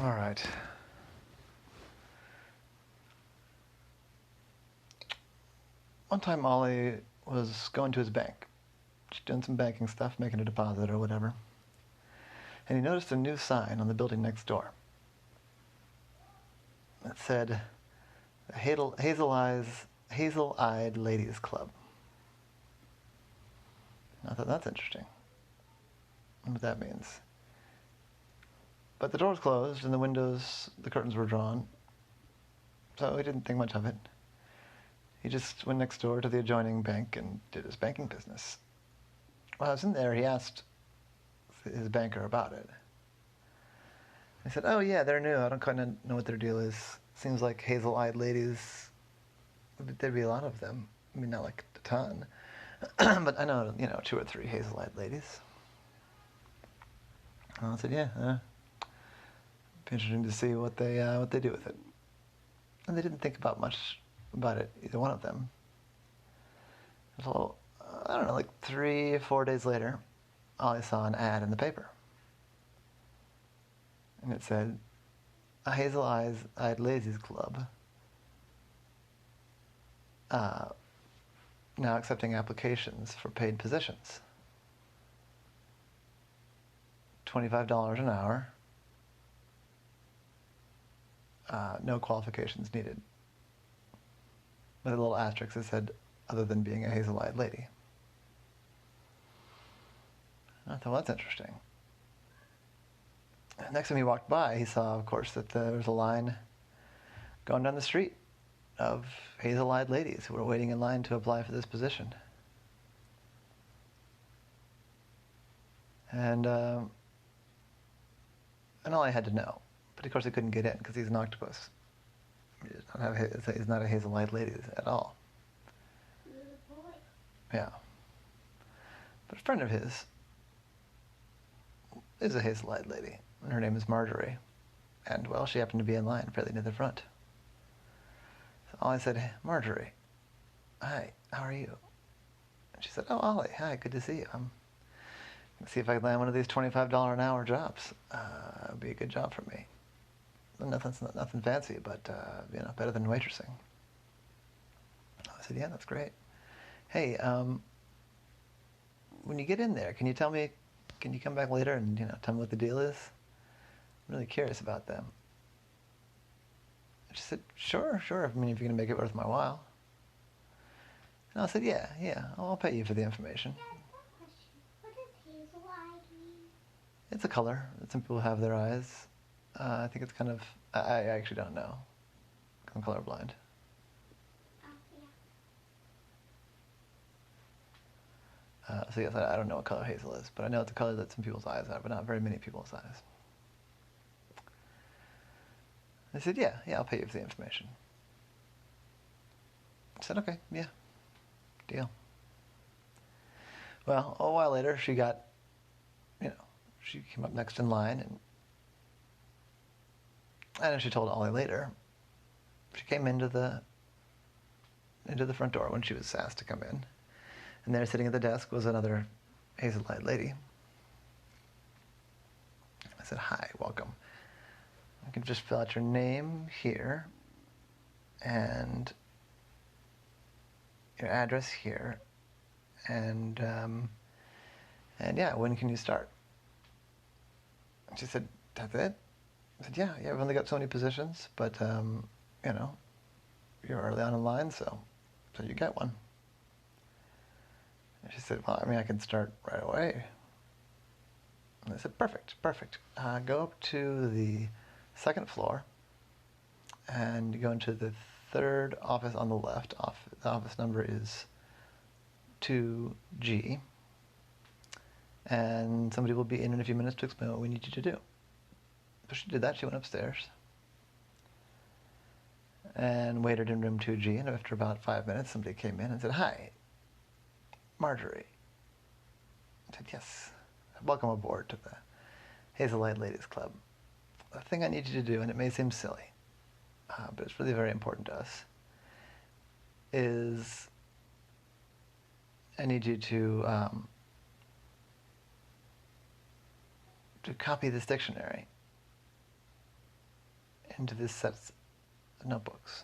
All right. One time Ollie was going to his bank, just doing some banking stuff, making a deposit or whatever, and he noticed a new sign on the building next door. It said, Hazel-Eyed Ladies Club. And I thought, that's interesting. I wonder what that means. But the door was closed and the curtains were drawn, so he didn't think much of it. He just went next door to the adjoining bank and did his banking business. While I was in there, he asked his banker about it. He said, oh yeah, they're new. I don't kind of know what their deal is. Seems like hazel-eyed ladies, there'd be a lot of them. I mean, not like a ton. But I know, 2 or 3 hazel-eyed ladies. And I said, yeah, be interesting to see what they do with it. And they didn't think about much about it, either one of them. So, I don't know, like 3 or 4 days later, Ollie saw an ad in the paper. And it said, a Hazel-Eyed Ladies Club, now accepting applications for paid positions. $25 an hour. No qualifications needed. With a little asterisk that said, other than being a hazel-eyed lady. I thought, well, that's interesting. Next time he walked by, he saw, of course, that there was a line going down the street of hazel-eyed ladies who were waiting in line to apply for this position. And all I had to know, but of course he couldn't get in because he's an octopus. He's not a hazel-eyed lady at all. Yeah. But a friend of his is a hazel-eyed lady, and her name is Marjorie. And, well, she happened to be in line fairly near the front. So Ollie said, hey, Marjorie, hi, how are you? And she said, oh, Ollie, hi, good to see you. I'm going to see if I can land one of these $25 an hour jobs. It would be a good job for me. Nothing fancy, but, better than waitressing. I said, yeah, that's great. Hey, when you get in there, can you come back later and, tell me what the deal is? I'm really curious about them. And she said, sure. I mean, if you're going to make it worth my while. And I said, yeah, I'll pay you for the information. What does hazel-eyed mean? It's a color that some people have their eyes. I think it's kind of, I actually don't know. I'm colorblind. Oh, yeah. So yes, I don't know what color hazel is, but I know it's a color that some people's eyes have, but not very many people's eyes. I said, yeah, I'll pay you for the information. I said, okay, yeah, deal. Well, a while later, she got, she came up next in line, and she told Ollie later, she came into the front door when she was asked to come in. And there, sitting at the desk, was another hazel-eyed lady. I said, hi, welcome. You can just fill out your name here, and your address here, and yeah, when can you start? And she said, that's it? I said, yeah, I've only got so many positions, but, you're early on in line, so you get one. And she said, well, I mean, I can start right away. And I said, perfect. Go up to the 2nd floor, and you go into the 3rd office on the left. The office number is 2G. And somebody will be in a few minutes to explain what we need you to do. So she did that. She went upstairs and waited in room 2G. And after about 5 minutes, somebody came in and said, hi, Marjorie. I said, yes, welcome aboard to the Hazel-Eyed Ladies Club. The thing I need you to do, and it may seem silly, but it's really very important to us, is I need you to copy this dictionary into this set of notebooks.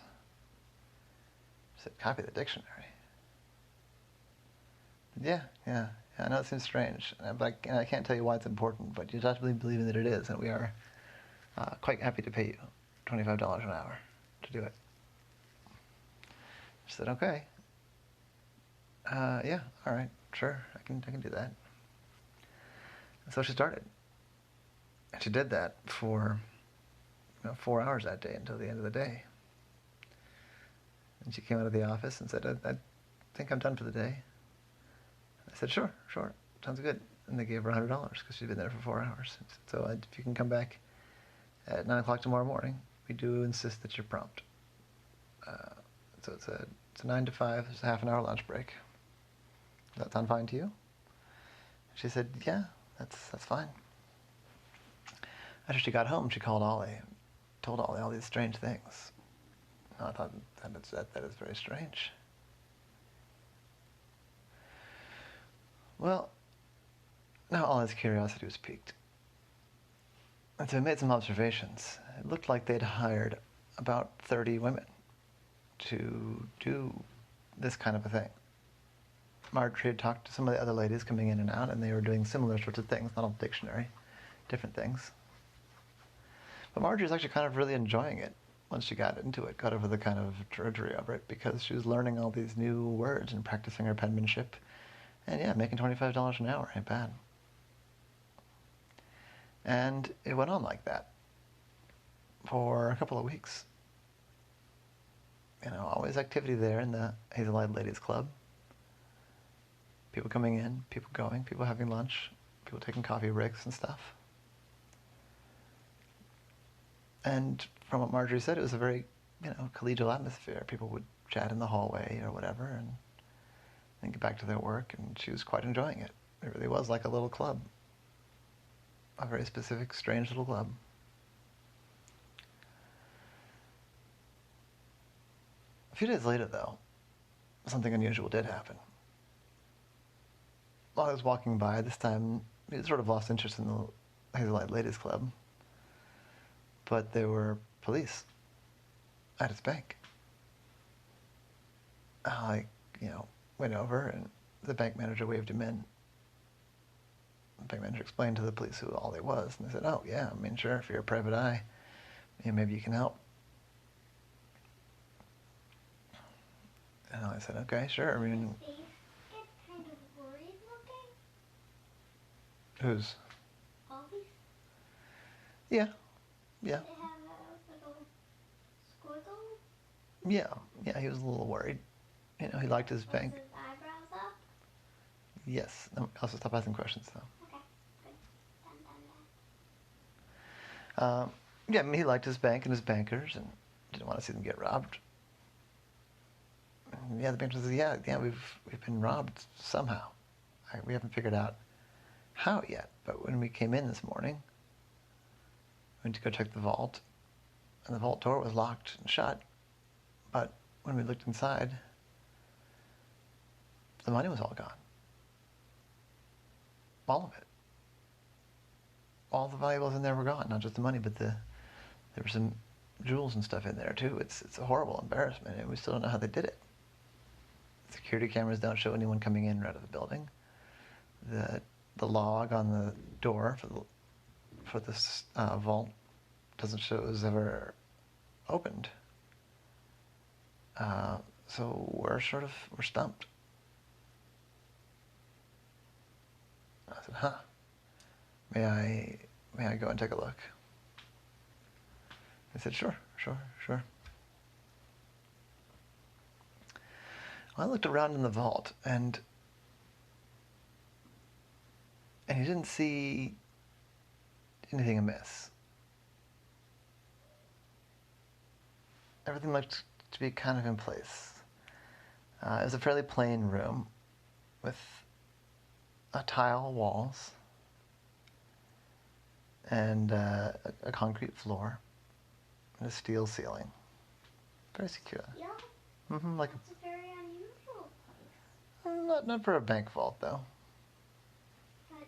She said, copy the dictionary. Yeah. I know it seems strange, but I can't tell you why it's important, but you just have to believe that it is, and we are quite happy to pay you $25 an hour to do it. She said, okay. Yeah, all right, sure, I can do that. And so she started. And she did that for 4 hours that day until the end of the day. And she came out of the office and said, I think I'm done for the day. I said, sure, sounds good. And they gave her $100 because she'd been there for 4 hours. So if you can come back at 9 o'clock tomorrow morning, we do insist that you're prompt. So it's a 9 to 5. There's a half an hour lunch break. Does that sound fine to you? She said, yeah, that's fine. After she got home, she called Ollie, told Ollie all these strange things. And I thought, that is very strange. Well, now Ollie's curiosity was piqued. And so he made some observations. It looked like they'd hired about 30 women to do this kind of a thing. Marjorie had talked to some of the other ladies coming in and out, and they were doing similar sorts of things, not all dictionary, different things. But Marjorie was actually kind of really enjoying it once she got into it, got over the kind of drudgery of it, because she was learning all these new words and practicing her penmanship. And yeah, making $25 an hour ain't bad. And it went on like that for a couple of weeks. Always activity there in the Hazel-Eyed Ladies Club. People coming in, people going, people having lunch, people taking coffee breaks and stuff. And from what Marjorie said, it was a very, collegial atmosphere. People would chat in the hallway or whatever and get back to their work, and she was quite enjoying it. It really was like a little club. A very specific, strange little club. A few days later, though, something unusual did happen. While I was walking by, this time, he sort of lost interest in the Hazel-Eyed Ladies Club. But there were police at his bank. I, went over, and the bank manager waved him in. The bank manager explained to the police who Ollie was, and they said, oh, yeah, sure, if you're a private eye, maybe you can help. And I said, okay, sure, His face get kind of worried looking. Who's? Ollie's? Yeah. Did it have a little squiggle? Yeah, he was a little worried. He liked his bank. Was his eyebrows up? Yes. Also, stop asking questions, though. Okay, good. Done. He liked his bank and his bankers, and didn't want to see them get robbed. And the banker says, yeah, we've been robbed somehow. We haven't figured out how yet, but when we came in this morning, we went to go check the vault, and the vault door was locked and shut, but when we looked inside, the money was all gone. All of it. All the valuables in there were gone, not just the money, but there were some jewels and stuff in there too. It's a horrible embarrassment, and we still don't know how they did it. Security cameras don't show anyone coming in or out of the building. The log on the door for this vault doesn't show it was ever opened. So we're stumped. I said, huh, may I go and take a look? I said, sure. Well, I looked around in the vault, and he didn't see anything amiss. Everything looked to be kind of in place. It was a fairly plain room with tile walls and a concrete floor and a steel ceiling. Very secure. Yeah, Like it's a very unusual place. not for a bank vault, though. But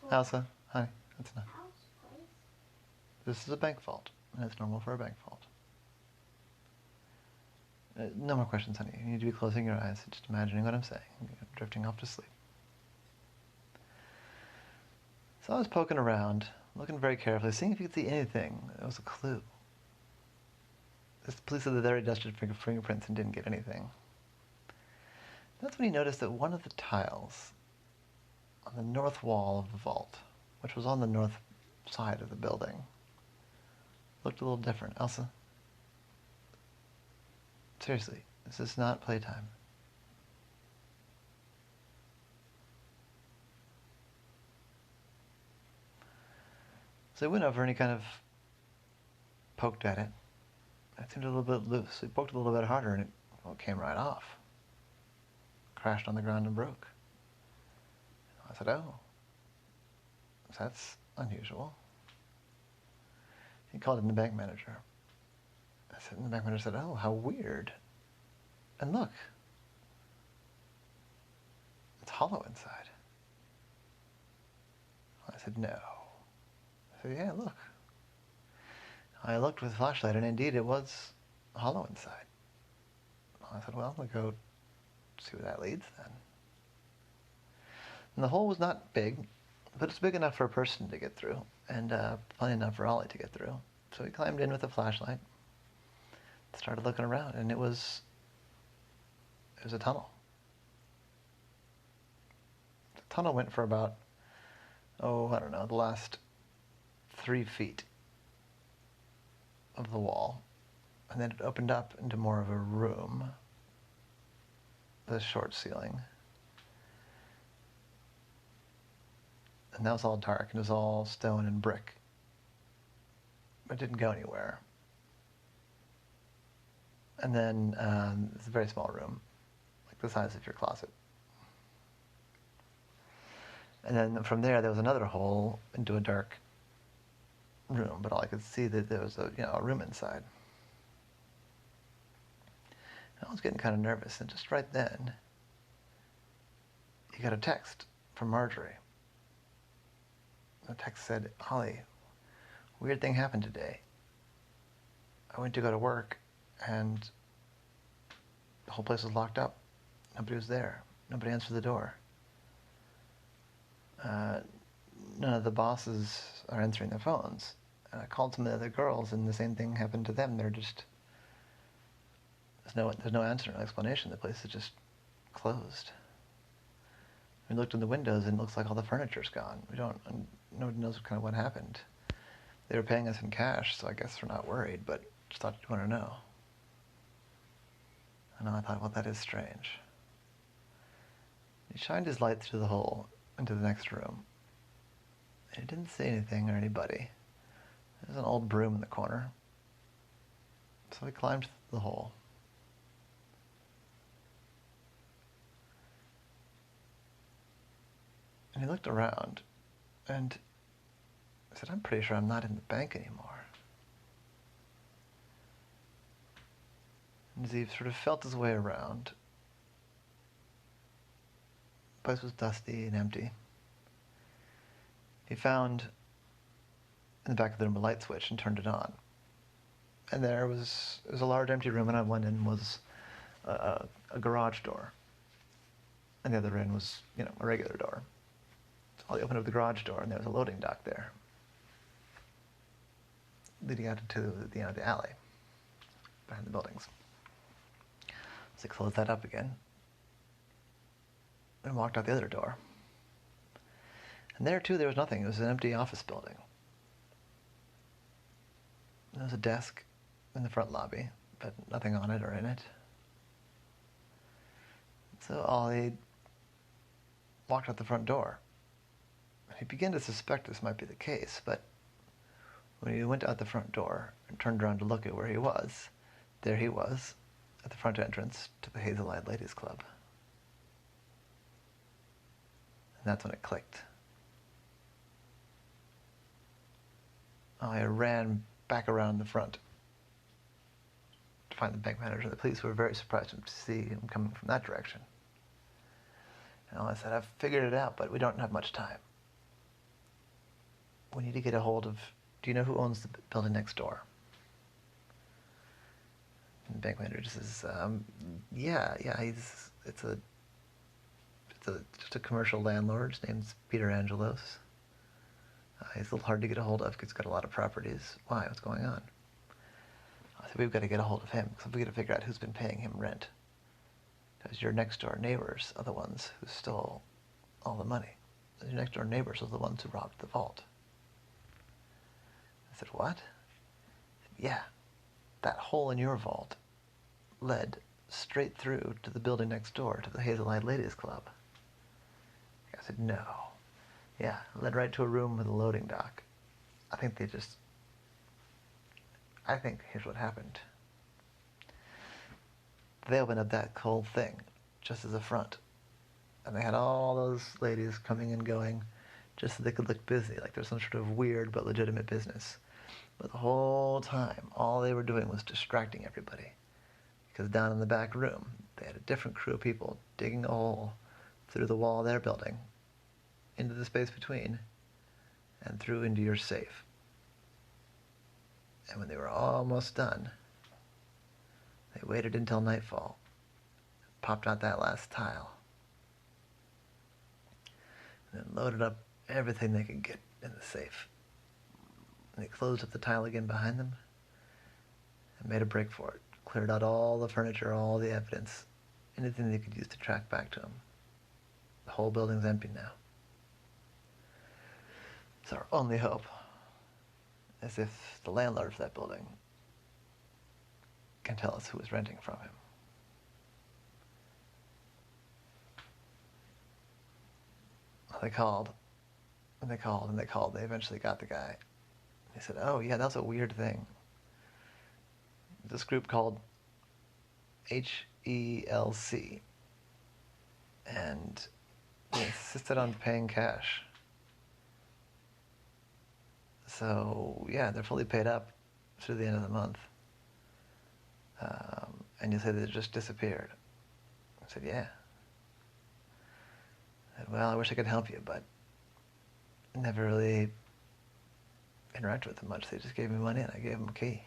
for Elsa, hi, that's enough. a house place. This is a bank vault. and it's normal for a bank vault. No more questions, honey. You need to be closing your eyes and just imagining what I'm saying, drifting off to sleep. So I was poking around, looking very carefully, seeing if you could see anything. There was a clue. The police said that they already dusted fingerprints and didn't get anything. That's when he noticed that one of the tiles on the north wall of the vault, which was on the north side of the building, looked a little different. Elsa? Seriously, this is not playtime. So he went over and he kind of poked at it. It seemed a little bit loose. He poked a little bit harder and it came right off. Crashed on the ground and broke. I said, oh, that's unusual. He called in the bank manager. And the bank manager said, oh, how weird. And look, it's hollow inside. I said, no. I said, yeah, look. I looked with a flashlight, and indeed it was hollow inside. I said, well, we'll go see where that leads then. And the hole was not big, but it's big enough for a person to get through, and plenty enough for Ollie to get through. So he climbed in with a flashlight, started looking around, and it was a tunnel. The tunnel went for about, I don't know, the last 3 feet of the wall, and then it opened up into more of a room with a short ceiling. And that was all dark, and it was all stone and brick. But it didn't go anywhere. And then it's a very small room, like the size of your closet. And then from there was another hole into a dark room, but all I could see that there was a room inside. And I was getting kind of nervous, and just right then, he got a text from Marjorie. The text said, Ollie, weird thing happened today. I went to go to work, and the whole place was locked up. Nobody was there. Nobody answered the door. None of the bosses are answering their phones. And I called some of the other girls, and the same thing happened to them. They're just... There's no answer, no explanation. The place is just closed. We looked in the windows, and it looks like all the furniture's gone. Nobody knows kind of what happened. They were paying us in cash, so I guess we're not worried, but just thought you'd want to know. And I thought, well, that is strange. He shined his light through the hole into the next room. And he didn't see anything or anybody. There's an old broom in the corner. So he climbed the hole. And he looked around, and I said, I'm pretty sure I'm not in the bank anymore. And as he sort of felt his way around, the place was dusty and empty. He found in the back of the room a light switch and turned it on. And there was a large empty room, and on one end was a garage door. And the other end was, a regular door. So he opened up the garage door, and there was a loading dock there, leading out into the alley behind the buildings. So he closed that up again and walked out the other door. And there, too, there was nothing. It was an empty office building. There was a desk in the front lobby, but nothing on it or in it. So Ollie walked out the front door. He began to suspect this might be the case, but when he went out the front door and turned around to look at where he was, there he was, at the front entrance to the Hazel-Eyed Ladies Club. And that's when it clicked. I ran back around the front to find the bank manager. The police were very surprised to see him coming from that direction. And I said, I've figured it out, but we don't have much time. We need to get a hold of... Do you know who owns the building next door? And the bank manager just says, yeah, it's just a commercial landlord. His name's Peter Angelos. He's a little hard to get a hold of because he's got a lot of properties. Why? What's going on? I said, we've got to get a hold of him because we've got to figure out who's been paying him rent. Because your next door neighbors are the ones who stole all the money. Your next door neighbors are the ones who robbed the vault. I said, what? Yeah, that hole in your vault led straight through to the building next door to the Hazel-Eyed Ladies Club. I said, no. Yeah, it led right to a room with a loading dock. I think here's what happened. They opened up that whole thing just as a front. And they had all those ladies coming and going just so they could look busy, like there's some sort of weird but legitimate business. But the whole time, all they were doing was distracting everybody. Because down in the back room, they had a different crew of people digging a hole through the wall of their building, into the space between, and through into your safe. And when they were almost done, they waited until nightfall, popped out that last tile, and then loaded up everything they could get in the safe. And they closed up the tile again behind them and made a break for it. Cleared out all the furniture, all the evidence, anything they could use to track back to them. The whole building's empty now. So our only hope is if the landlord for that building can tell us who was renting from him. They called, and they called, and they called. They eventually got the guy. They said, oh, yeah, that's a weird thing. This group called HELC, and they insisted on paying cash. So, yeah, they're fully paid up through the end of the month. And you say they just disappeared. I said, yeah. I said, well, I wish I could help you, but I never really interacted with them much. They just gave me money and I gave them a key.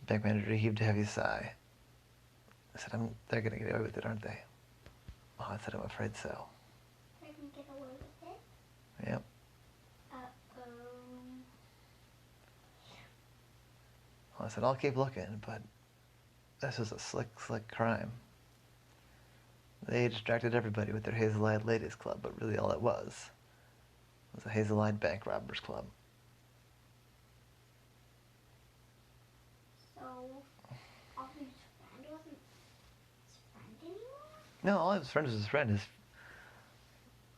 The bank manager heaved a heavy sigh. I said, they're going to get away with it, aren't they? Oh, I said, I'm afraid so. They're going to get away with it? Yep. Well, I said, I'll keep looking, but this is a slick crime. They distracted everybody with their Hazel-Eyed Ladies Club, but really all it was a Hazel-Eyed Bank Robbers Club. So, Ollie's friend wasn't his friend anymore? No, all his friends was his friend.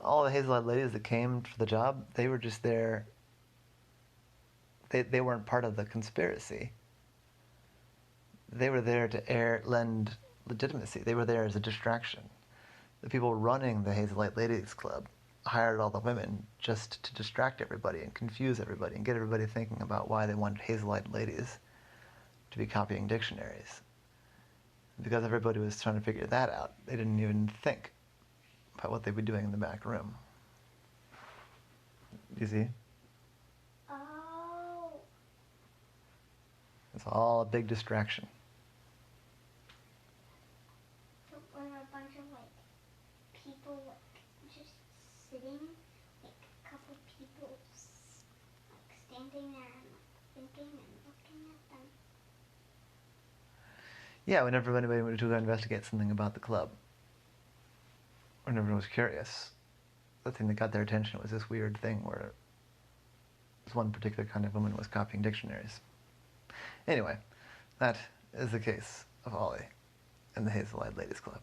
All the Hazel-Eyed ladies that came for the job, they were just there. They weren't part of the conspiracy. They were there to lend legitimacy. They were there as a distraction. The people running the Hazel-Eyed Ladies Club hired all the women just to distract everybody and confuse everybody and get everybody thinking about why they wanted Hazel-Eyed ladies to be copying dictionaries. Because everybody was trying to figure that out, they didn't even think about what they'd be doing in the back room. You see? Oh. It's all a big distraction. So were a bunch of, people, just sitting, a couple people, standing there and, thinking and looking at them? Yeah, whenever anybody wanted to investigate something about the club, when everyone was curious, the thing that got their attention was this weird thing where this one particular kind of woman was copying dictionaries. Anyway, that is the case of Ollie and the Hazel-Eyed Ladies Club.